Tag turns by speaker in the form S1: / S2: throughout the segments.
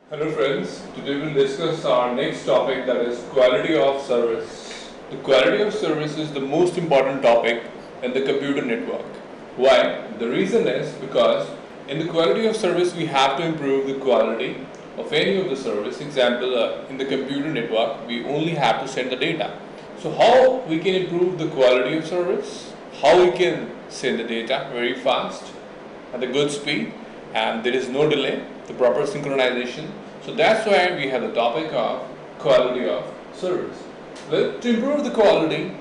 S1: Hello friends, today we'll discuss our next topic, that is quality of service. The quality of service is the most important topic in the computer network. Why? The reason is because in the quality of service we have to improve the quality of any of the service. Example, in the computer network we only have to send the data. So how we can improve the quality of service? How we can send the data very fast at a good speed and there is no delay, the proper synchronization. So that's why we have the topic of quality of service. Well, to improve the quality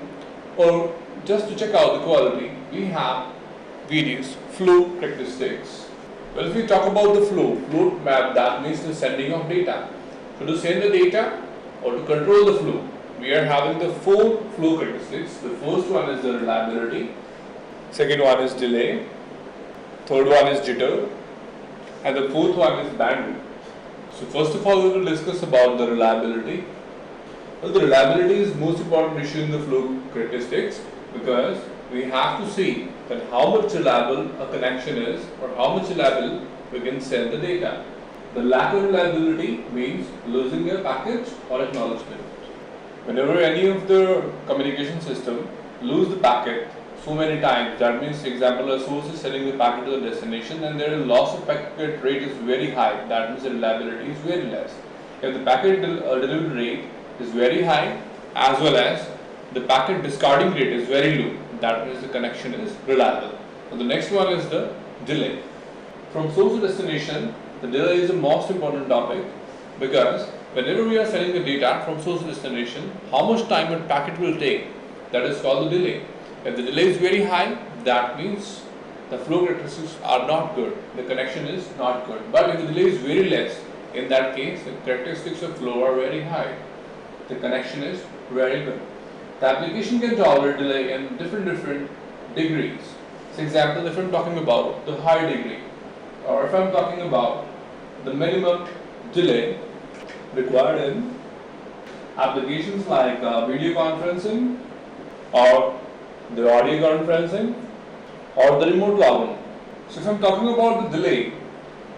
S1: or just to check out the quality, we have various flow characteristics. Well, if we talk about the flow map, that means the sending of data. So to send the data or to control the flow, we are having the four flow characteristics. The first one is the reliability, second one is delay, third one is jitter, and the fourth one is bandwidth. So first of all, we will discuss about the reliability. Well, the reliability is most important issue in the flow characteristics because we have to see that how much reliable a connection is or how much reliable we can send the data. The lack of reliability means losing a packet or acknowledgement. Whenever any of the communication system lose the packet so many times, that means, example, a source is sending the packet to the destination and their loss of packet rate is very high, that means the reliability is very less. If the packet delivery rate is very high as well as the packet discarding rate is very low, that means the connection is reliable. So the next one is the delay. From source to destination, the delay is the most important topic because whenever we are sending the data from source to destination, how much time a packet will take, that is called the delay. If the delay is very high, that means the flow characteristics are not good, the connection is not good. But if the delay is very less, in that case the characteristics of flow are very high, the connection is very good. The application can tolerate delay in different degrees. For example, if I am talking about the high degree, or if I am talking about the minimum delay required in applications like video conferencing or the audio conferencing or the remote login. So if I am talking about the delay,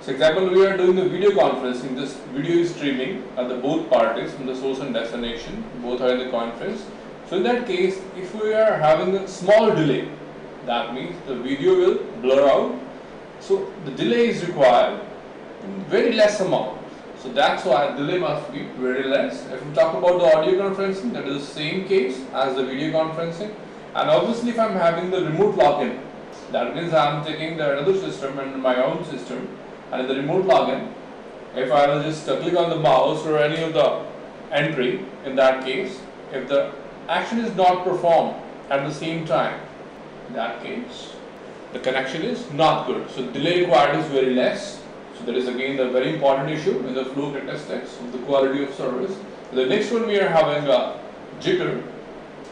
S1: for example, we are doing the video conferencing, this video is streaming at the both parties from the source and destination, both are in the conference. So in that case, if we are having a small delay, that means the video will blur out. So the delay is required in very less amount. So that's why delay must be very less. If we talk about the audio conferencing, that is the same case as the video conferencing. And obviously if I am having the remote login, that means I am taking the another system and my own system, and in the remote login, if I will just click on the mouse or any of the entry, in that case, if the action is not performed at the same time, in that case, the connection is not good. So delay required is very less. So that is again the very important issue in the flow characteristics of the quality of service. The next one we are having a jitter.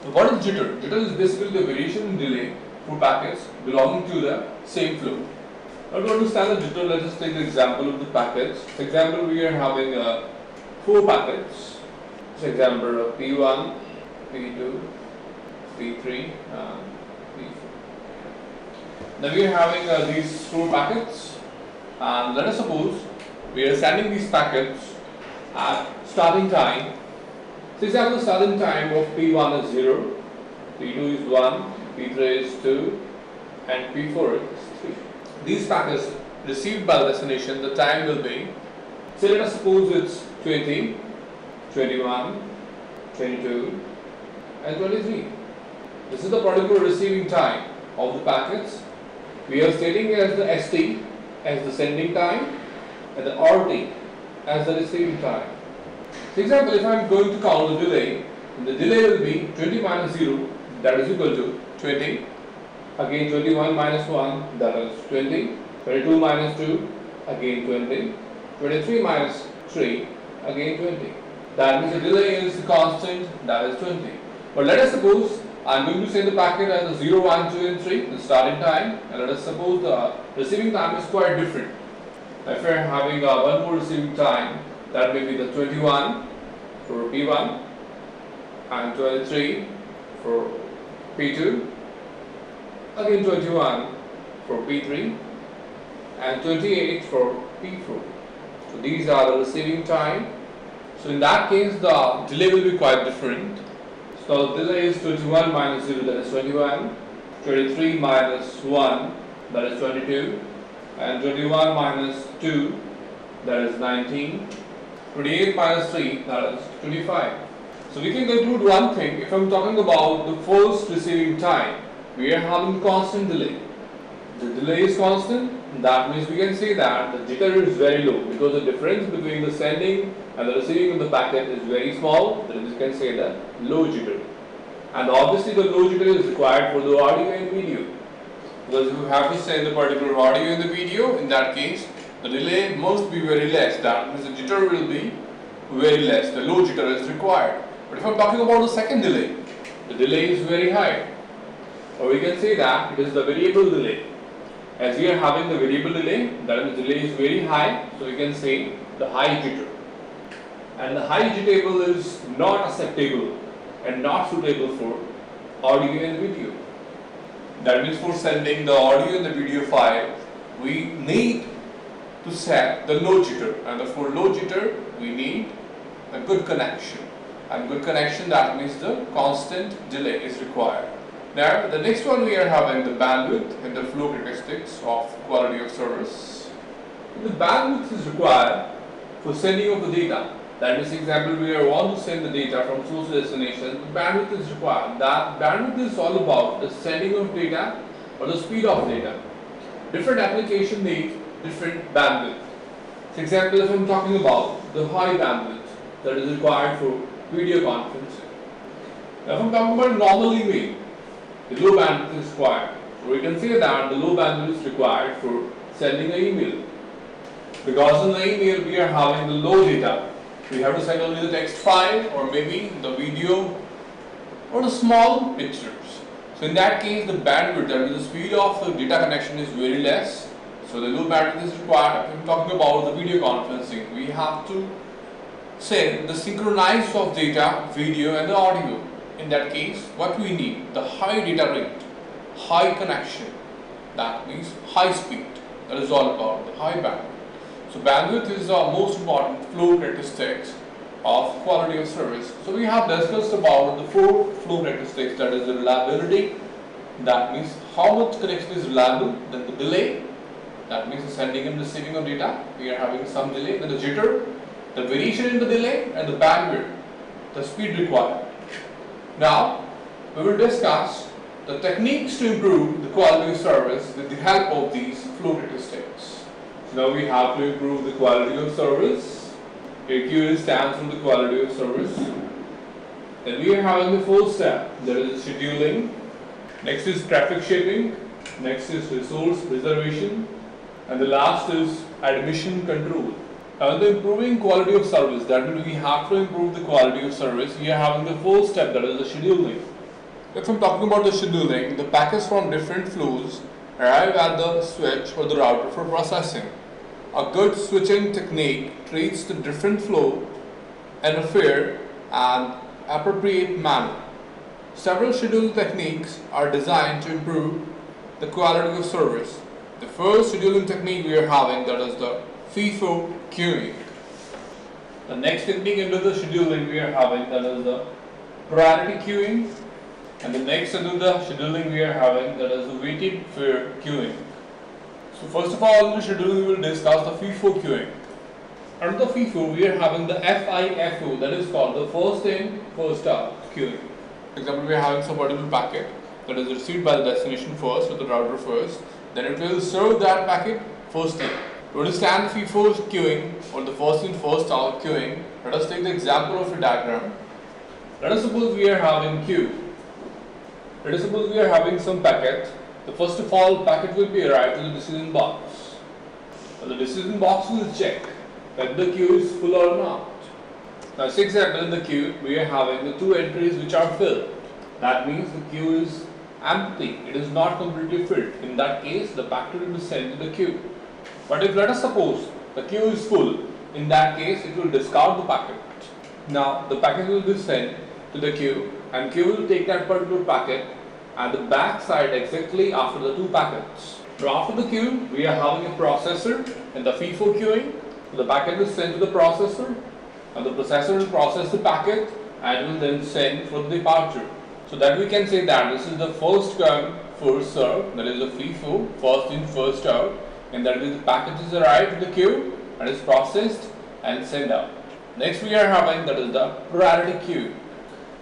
S1: So what is jitter? Jitter is basically the variation in delay for packets belonging to the same flow. Now to understand the jitter, let us take the example of the packets. For example, we are having 4 packets. For example, P1, P2, P3 and P4. Now we are having these 4 packets, and let us suppose we are sending these packets at starting time. For example, the starting time of P1 is 0, P2 is 1, P3 is 2 and P4 is 3. These packets received by the destination, the time will be, say let us suppose it's 20, 21, 22 and 23. This is the particular receiving time of the packets. We are stating as the ST as the sending time and the RT as the receiving time. For example, if I am going to count the delay will be 20 minus 0, that is equal to 20. Again 21 minus 1, that is 20. 22 minus 2, again 20. 23 minus 3, again 20. That means the delay is constant, that is 20. But let us suppose I am going to send the packet as a 0, 1, 2 and 3, the starting time, and let us suppose the receiving time is quite different. If we are having one more receiving time, that may be the 21 for P1 and 23 for P2, again 21 for P3 and 28 for P4. So these are the receiving time. So in that case, the delay will be quite different. So the delay is 21 minus 0, that is 21. 23 minus 1, that is 22. And 21 minus 2, that is 19. 28 minus 3, that is 25. So we can conclude one thing. If I'm talking about the first receiving time, we are having constant delay. The delay is constant, that means we can say that the jitter is very low, because the difference between the sending and the receiving of the packet is very small. Then we can say that low jitter. And obviously the low jitter is required for the audio and video, because if you have to send the particular audio and the video, in that case the delay must be very less. That means the jitter will be very less. The low jitter is required. But if I'm talking about the second delay, the delay is very high, or we can say that it is the variable delay. As we are having the variable delay, that is, the delay is very high, so we can say the high jitter. And the high jitter is not acceptable and not suitable for audio and video. That means for sending the audio and the video file, we need to set the low jitter, and for low jitter we need a good connection. And good connection, that means the constant delay is required. Now, the next one we are having the bandwidth and the flow characteristics of quality of service. The bandwidth is required for sending of the data. That is, example, we want to send the data from source to destination. The bandwidth is required. That bandwidth is all about the sending of data or the speed of data. Different application need different bandwidth. For example, if I'm talking about the high bandwidth that is required for video conferencing. Now, if I'm talking about normal email, the low bandwidth is required. So we can say that the low bandwidth is required for sending an email. Because in the email we are having the low data. We have to send only the text file or maybe the video or the small pictures. So in that case the bandwidth, that is the speed of the data connection, is very less. So the low bandwidth is required. If I'm talking about the video conferencing, we have to send the synchronized of data, video and the audio. In that case, what we need? The high data rate, high connection, that means high speed. That is all about the high bandwidth. So bandwidth is the most important flow characteristics of quality of service. So we have discussed about the 4 flow characteristics, that is the reliability, that means how much connection is reliable, then the delay, that means the sending and receiving of data, we are having some delay, then the jitter, the variation in the delay, and the bandwidth, the speed required. Now, we will discuss the techniques to improve the quality of service with the help of these flow characteristics. So now we have to improve the quality of service. Here Q stands for the quality of service. Then we are having the 4th step, that is scheduling. Next is traffic shaping. Next is resource reservation. And the last is admission control. And the improving quality of service, that means we have to improve the quality of service. We are having the 4th step, that is the scheduling. If I'm talking about the scheduling, the packets from different flows arrive at the switch or the router for processing. A good switching technique treats the different flow in a fair and appropriate manner. Several scheduling techniques are designed to improve the quality of service. The first scheduling technique we are having, that is the FIFO queuing. The next technique under the scheduling we are having, that is the priority queuing. And the next under the scheduling we are having, that is the weighted fair queuing. So first of all, in the scheduling we will discuss the FIFO queuing. Under the FIFO we are having the FIFO, that is called the first in, first out queuing. For example, we are having some particular packet that is received by the destination first or the router first, then it will serve that packet first in. To understand FIFO queuing or the first in first out queuing, let us take the example of a diagram. Let us suppose we are having queue. Let us suppose we are having some packet. The first of all packet will be arrived to the decision box. And the decision box will check whether the queue is full or not. Now, for example, in the queue we are having the 2 entries which are filled. That means the queue is empty. It is not completely filled. In that case, the packet will be sent to the queue. But if let us suppose the queue is full, in that case it will discard the packet. Now the packet will be sent to the queue and queue will take that particular packet at the back side exactly after the 2 packets. Now after the queue we are having a processor in the FIFO queuing. So the packet is sent to the processor, and the processor will process the packet and will then send for the departure. So that we can say that this is the first come, first serve, that is the FIFO, first in, first out, and that is the packet is arrived to the queue and is processed and sent out. Next we are having that is the priority queue.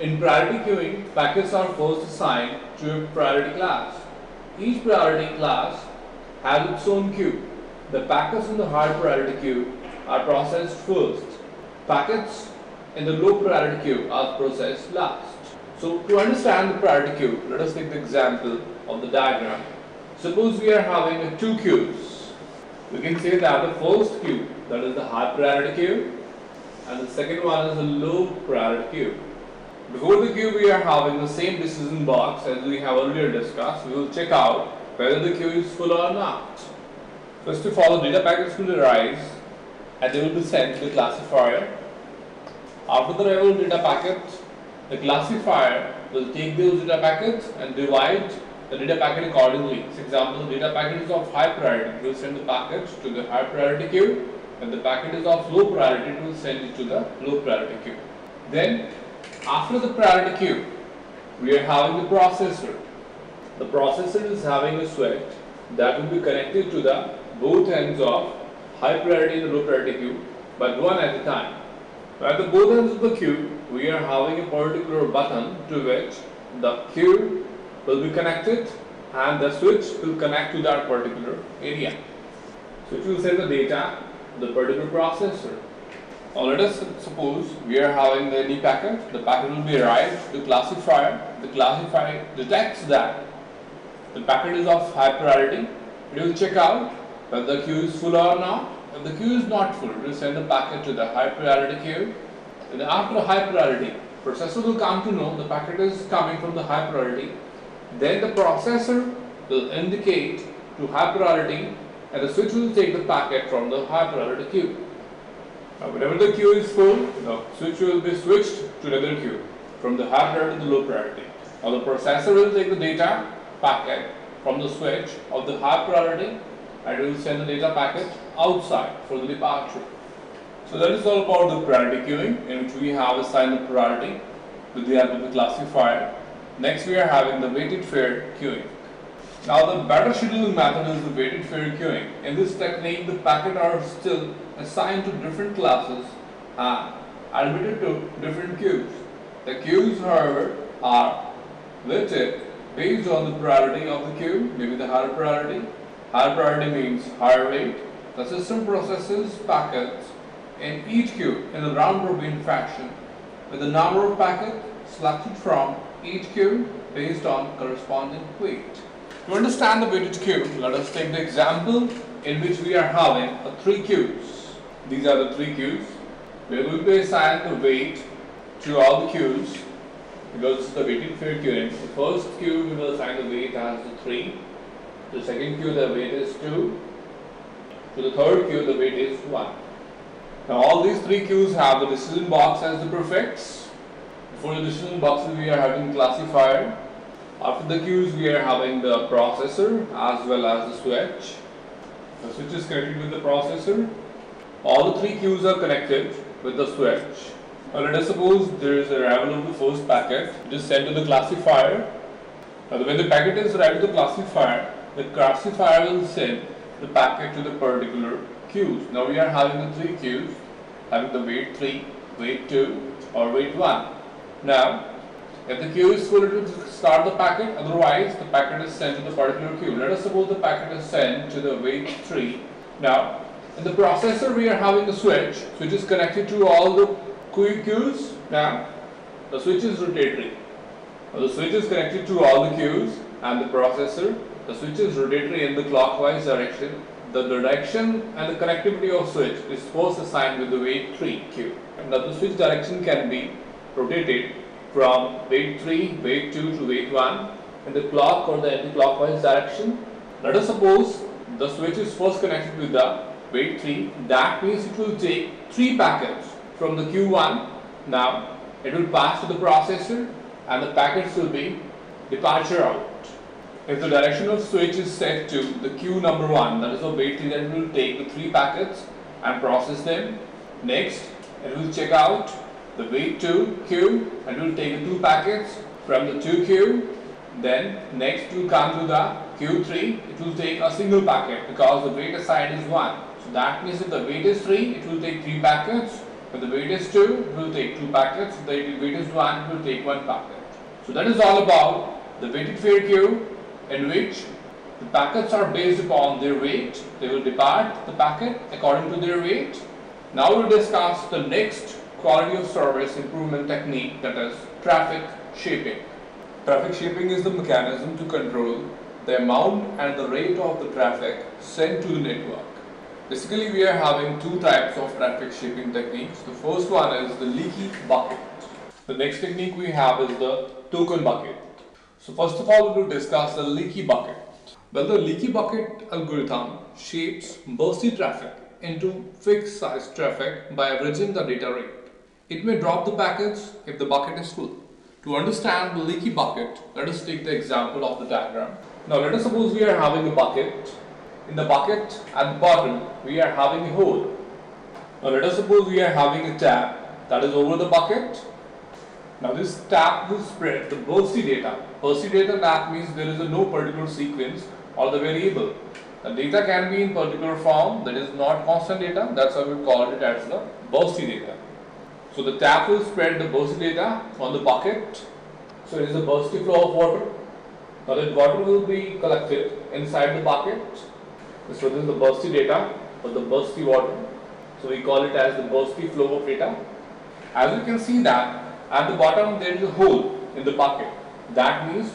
S1: In priority queuing, packets are first assigned to a priority class. Each priority class has its own queue. The packets in the high priority queue are processed first. Packets in the low priority queue are processed last. So to understand the priority queue, let us take the example of the diagram. Suppose we are having two queues. We can say that the first queue, that is the high priority queue, and the second one is the low priority queue. Before the queue, we are having the same decision box as we have earlier discussed. We will check out whether the queue is full or not. First of all, the data packets will arise and they will be sent to the classifier. After the arrival of data packet, the classifier will take those data packets and divide the data packet accordingly. For example, the data packet is of high priority, it will send the packet to the high priority queue, and the packet is of low priority, it will send it to the low priority queue. Then, after the priority queue, we are having the processor. The processor is having a switch that will be connected to the both ends of high priority and low priority queue, but one at a time. At the both ends of the queue, we are having a particular button to which the queue will be connected and the switch will connect to that particular area. Switch will send the data to the particular processor. Now let us suppose we are having the any packet. The packet will be arrived to the classifier. The classifier detects that the packet is of high priority. It will check out whether the queue is full or not. If the queue is not full, it will send the packet to the high priority queue. And after the high priority, processor will come to know the packet is coming from the high priority. Then the processor will indicate to high priority and the switch will take the packet from the high priority queue. Now whenever the queue is full, the switch will be switched to another queue from the high priority to the low priority. Now the processor will take the data packet from the switch of the high priority and it will send the data packet outside for the departure. So that is all about the priority queuing, in which we have assigned the priority with the help of the classifier. Next we are having the weighted fair queuing. Now the better scheduling method is the weighted fair queuing. In this technique, the packets are still assigned to different classes and admitted to different queues. The queues, however, are weighted based on the priority of the queue, maybe the higher priority. Higher priority means higher weight. The system processes packets in each queue in a round robin fashion with the number of packets selected from each queue based on corresponding weight. To understand the weighted queue, let us take the example in which we are having three queues. These are the three queues. We are going to assign the weight to all the queues because this is the weighted fair queuing. The first queue we will assign the weight as the 3. The second queue the weight is 2. To the third queue the weight is 1. Now all these three queues have the decision box as the prefix. Before the decision boxes we are having classifier. After the queues we are having the processor as well as the switch. The switch is connected with the processor. All the three queues are connected with the switch. Now let us suppose there is a arrival of the first packet. It is sent to the classifier. Now when the packet is arrived to the classifier will send the packet to the particular queues. Now we are having the three queues, having the weight 3, weight 2 or weight 1. Now if the queue is full, it will start the packet, otherwise the packet is sent to the particular queue. Let us suppose the packet is sent to the weight 3. Now in the processor we are having the switch which is connected to all the queues. Now the switch is rotatory. Now, the switch is connected to all the queues and the processor. The switch is rotatory in the clockwise direction. The direction and the connectivity of switch is first assigned with the weight 3 queue. Now the switch direction can be rotated from weight 3, weight 2 to weight 1 in the clock or the anti-clockwise direction. Let us suppose the switch is first connected with the weight 3. That means it will take 3 packets from the Q1. Now it will pass to the processor and the packets will be departure out. If the direction of switch is set to the queue number 1, that is of weight 3, then it will take the 3 packets and process them. Next, it will check out the wait to queue and will take the 2 packets from the 2 queue. Then next will come to the queue 3, it will take a single packet because the weight assigned is 1. So that means if the weight is 3, it will take 3 packets. If the weight is 2, it will take 2 packets. If the weight is 1, it will take 1 packet. So that is all about the weighted fair queue, in which the packets are based upon their weight. They will depart the packet according to their weight. Now we will discuss the next quality of service improvement technique, that is traffic shaping. Traffic shaping is the mechanism to control the amount and the rate of the traffic sent to the network. Basically, we are having 2 types of traffic shaping techniques. The first one is the leaky bucket. The next technique we have is the token bucket. So first of all, we will discuss the leaky bucket. Well, the leaky bucket algorithm shapes bursty traffic into fixed size traffic by averaging the data rate. It may drop the packets if the bucket is full. To understand the leaky bucket, let us take the example of the diagram. Now let us suppose we are having a bucket. In the bucket at the bottom, we are having a hole. Now let us suppose we are having a tap that is over the bucket. Now this tap will spread the bursty data. Bursty data, that means there is no particular sequence or the variable. The data can be in particular form, that is not constant data. That's why we called it as the bursty data. So the tap will spread the bursty data on the bucket. So it is a bursty flow of water. Now that water will be collected inside the bucket. So this is the bursty data or the bursty water. So we call it as the bursty flow of data. As you can see that at the bottom there is a hole in the bucket. That means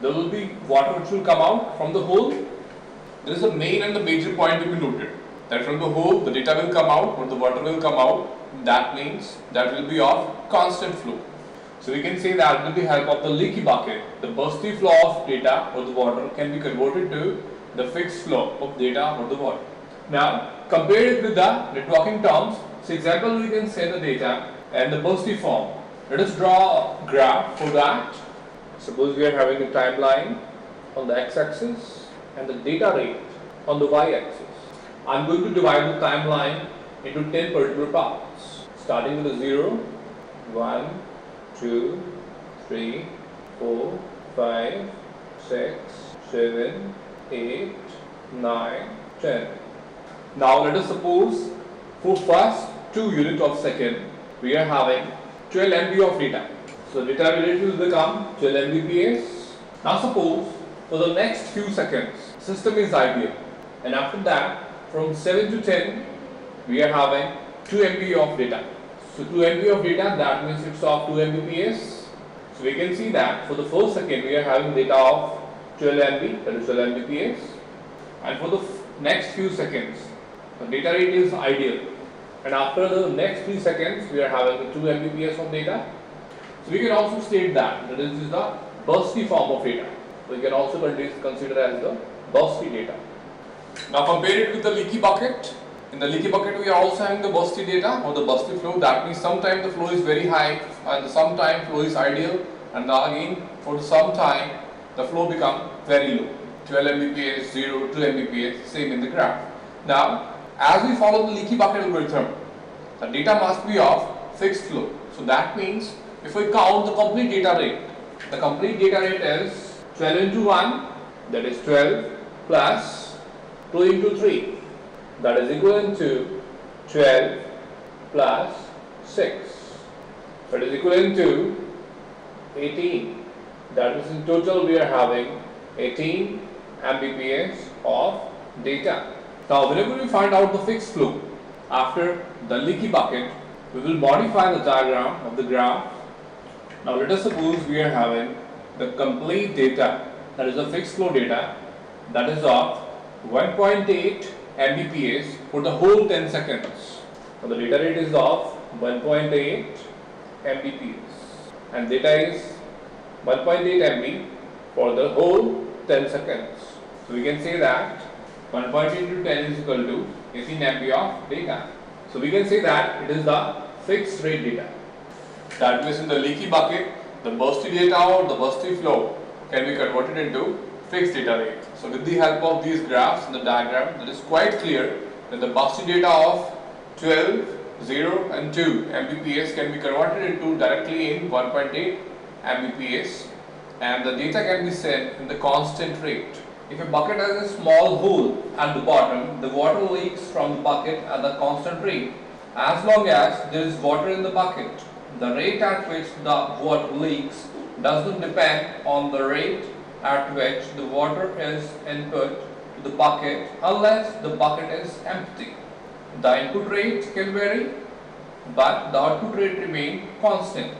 S1: there will be water which will come out from the hole. There is a main and the major point to be noted. That from the hole the data will come out or the water will come out. That means that will be of constant flow. So we can say that with the help of the leaky bucket, the bursty flow of data or the water can be converted to the fixed flow of data or the water. Now compare it with the networking terms. So example, we can say the data and the bursty form. Let us draw a graph for that. Suppose we are having a timeline on the x-axis and the data rate on the y-axis. I am going to divide the timeline into 10 particular parts, starting with the 0, 1, 2, 3, 4, 5, 6, 7, 8, 9, 10. Now let us suppose for first 2 units of second we are having 12 MB of data. So data rate will become 12 Mbps. Now suppose for the next few seconds system is ideal, and after that from 7 to 10 we are having 2 MB of data. So 2 MB of data, that means it's of 2 Mbps. So we can see that for the first second we are having data of 12 MB, that is 12 Mbps. And for the next few seconds the data rate is ideal, and after the next 3 seconds we are having 2 Mbps of data. So we can also state that this is the bursty form of data. So we can also consider as the bursty data. Now compare it with the leaky bucket. In the leaky bucket we are also having the bursty data or the bursty flow. That means sometimes the flow is very high and sometimes flow is ideal, and again for some time the flow become very low. 12 Mbps, 0, 2 Mbps, same in the graph. Now as we follow the leaky bucket algorithm, the data must be of fixed flow. So that means if we count the complete data rate, the complete data rate is 12 into 1, that is 12, plus 2 into 3, that is equivalent to 12 plus 6, that is equivalent to 18. That is in total we are having 18 Mbps of data. Now whenever we find out the fixed flow after the leaky bucket, we will modify the diagram of the graph. Now let us suppose we are having the complete data, that is the fixed flow data, that is of 1.8 Mbps for the whole 10 seconds. Now the data rate is of 1.8 Mbps and data is 1.8 MB for the whole 10 seconds. So we can say that 1.8 into 10 is equal to 18 MB of data. So we can say that it is the fixed rate data. That means in the leaky bucket, the bursty data or the bursty flow can be converted into fixed data rate. So with the help of these graphs and the diagram, it is quite clear that the bursty data of 12, 0 and 2 Mbps can be converted into directly in 1.8 Mbps, and the data can be sent in the constant rate. If a bucket has a small hole at the bottom, the water leaks from the bucket at the constant rate. As long as there is water in the bucket, the rate at which the water leaks does not depend on the rate at which the water is input to the bucket unless the bucket is empty. The input rate can vary, but the output rate remains constant.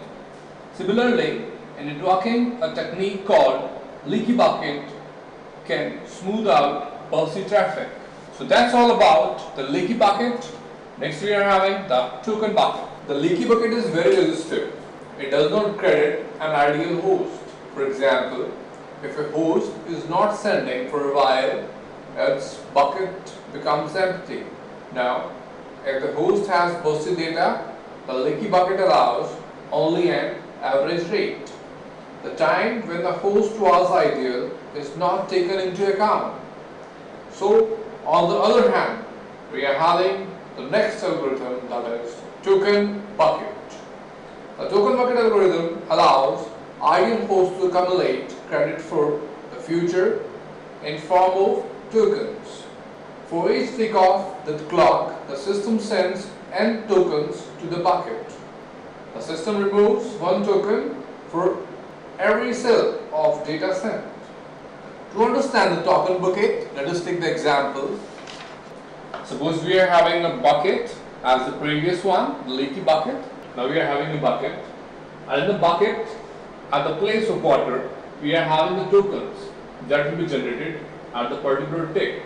S1: Similarly, in networking, a technique called leaky bucket can smooth out pulsy traffic. So that's all about the leaky bucket. Next we are having the token bucket. The leaky bucket is very resistive. It does not credit an ideal host. For example, if a host is not sending for a while, its bucket becomes empty. Now, if the host has bursty data, the leaky bucket allows only an average rate. The time when the host was ideal is not taken into account. So, on the other hand, we are having the next algorithm, that is token bucket. The token bucket algorithm allows ideal hosts to accumulate credit for the future in form of tokens. For each tick of the clock, the system sends n tokens to the bucket. The system removes one token for every cell of data sent. To understand the token bucket, let us take the example. Suppose we are having a bucket as the previous one, the leaky bucket. Now we are having a bucket, and in the bucket, at the place of water, we are having the tokens that will be generated at the particular tick.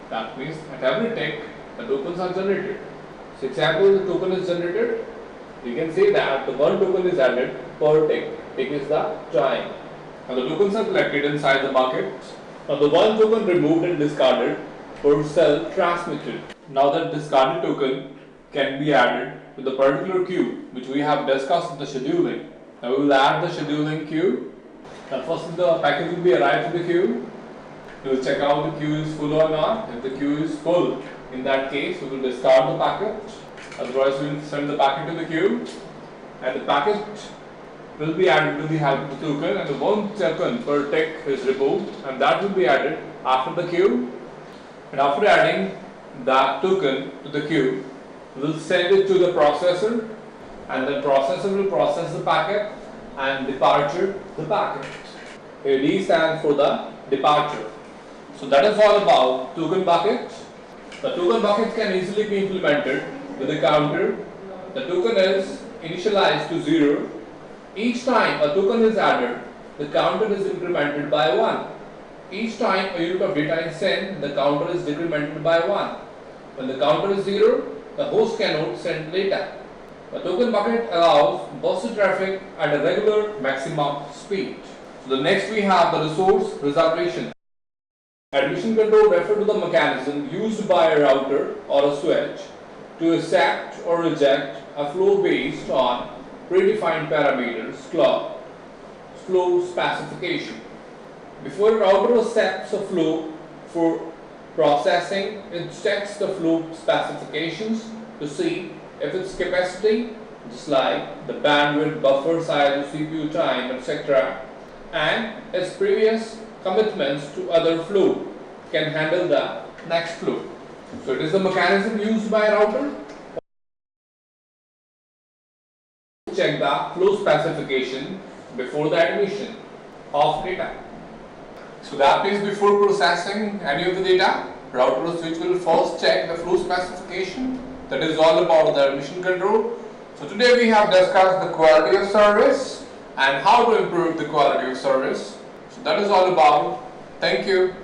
S1: That means at every tick, the tokens are generated. So example, the token is generated. We can say that the one token is added per tick. Tick is the time. Now the tokens are collected inside the bucket. Now the one token removed and discarded per cell transmitted. Now that discarded token can be added to the particular queue which we have discussed in the scheduling. Now we will add the scheduling queue. Now first the package will be arrived to the queue. We will check out the queue is full or not. If the queue is full, in that case we will discard the packet. Otherwise we will send the packet to the queue, and the packet will be added to the help of the token, and the one token per tick is removed, and that will be added after the queue. And after adding that token to the queue, we will send it to the processor, and the processor will process the packet and departure the packet. AD stands for the departure. So that is all about token bucket. The token bucket can easily be implemented with a counter. The token is initialized to 0. Each time a token is added, the counter is incremented by 1. Each time a unit of data is sent, the counter is decremented by 1. When the counter is 0, the host cannot send data. The token bucket allows bursted traffic at a regular maximum speed. So the next we have the resource reservation. Admission control refers to the mechanism used by a router or a switch to accept or reject a flow based on predefined parameters called flow specification. Before a router accepts a flow for processing, it checks the flow specifications to see if its capacity, just like the bandwidth, buffer size, CPU time, etc., and its previous commitments to other flow can handle the next flow. So it is the mechanism used by a router to check the flow specification before the admission of data. So that means before processing any of the data, router or switch will first check the flow specification. That is all about the admission control. So today we have discussed the quality of service and how to improve the quality of service. So that is all about. Thank you.